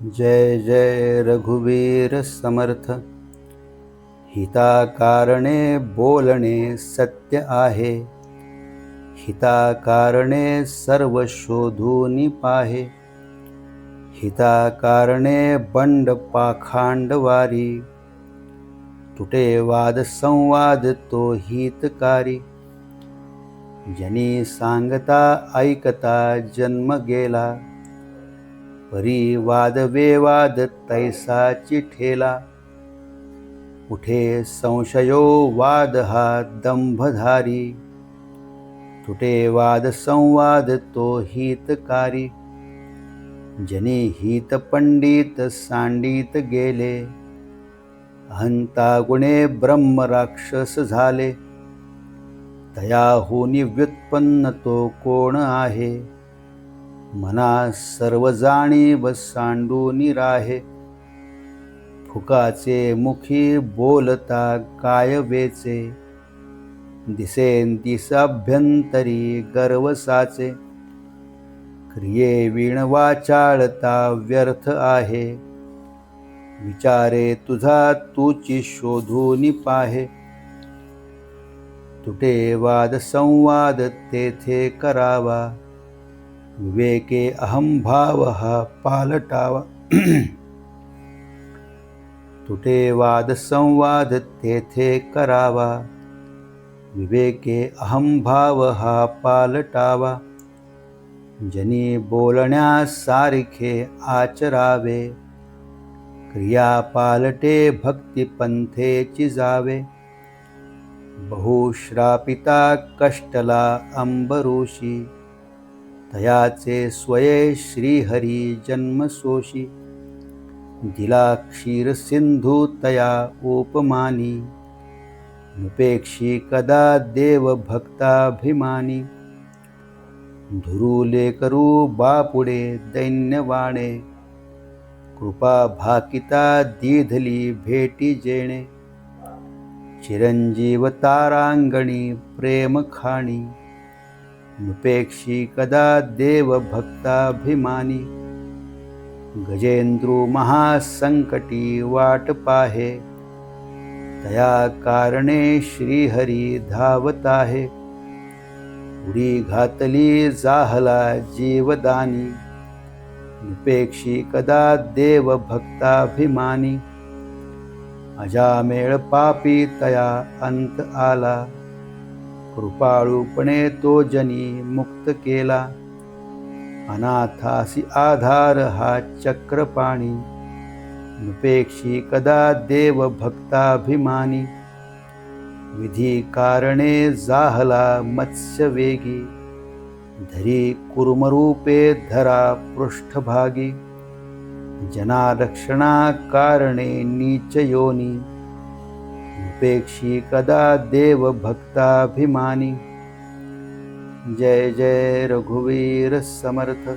जय जय रघुवीर समर्थ। हिताकारणे बोलणे सत्य आहे, हिताकारणे सर्व शोधून पाहे। हिताकारणे बंड पाखांडवारी, तुटे वाद संवाद तो हितकारी। जनी सांगता ऐकता जन्म गेला, परी वाद वेवाद तैसाची ठेला। उठे संशयो वाद हा दंभधारी, तुटे वाद संवाद तो हितकारी। जनी हित पंडित सांडित गेले, अहंता गुणे ब्रह्म राक्षस झाले। तयाहुनी व्युत्पन्न तो कोण आहे, मना सर्व जाणीव सांडूनी राहे। फुकाचे मुखी बोलता काय वेचे, दिसेन दिस अभ्यंतरी गर्व साचे। क्रिये विण वाचाळता व्यर्थ आहे, विचारे तुझा तूची शोधून पाहे। तुटे वाद संवाद तेथे करावा, विवेके अहंभाव हा पालटावा। तुटे वाद संवाद तेथे करावा, विवेके अहंभाव हा पालटावा। जनी बोलण्यास सारखे आचरावे, क्रिया पालटे भक्ती पंथेची जावे। बहुश्रापिता कष्टला अंबऋषी, तयाचे स्वये श्रीहरी जन्मसोशी। दिला क्षीर सिंधू तया उपमानी, नुपेक्षी कदा देव भक्ताभिमानी। धुरुले करू बापुडे दैन्यवाणे, कृपा भाकिता दीधली भेटी जेणे। चिरंजीव तारांगणी प्रेम खाणी, नुपेक्षी कदा देव भक्ताभिमानी। गजेंद्रू महासंकटी वाट पाहे, तया कारणे श्रीहरी धावत आहे। उडी घातली जाहला जीवदानी, नुपेक्षी कदा देव भक्ताभिमानी। अजामेळ पापी तया अंत आला, कृपाळूपणे तो जनी मुक्त केला। अनाथासी आधार हा चक्रपाणी, नुपेक्षी कदा देव भक्ताभिमानी। विधी कारणे जाहला मत्स्यवेगी, धरी कुर्मरूपे धरा पृष्ठभागी। जनारक्षणा कारणे नीच योनी, नुपेक्षी कदा देव भक्ताभिमानी। जय जय रघुवीर समर्थ।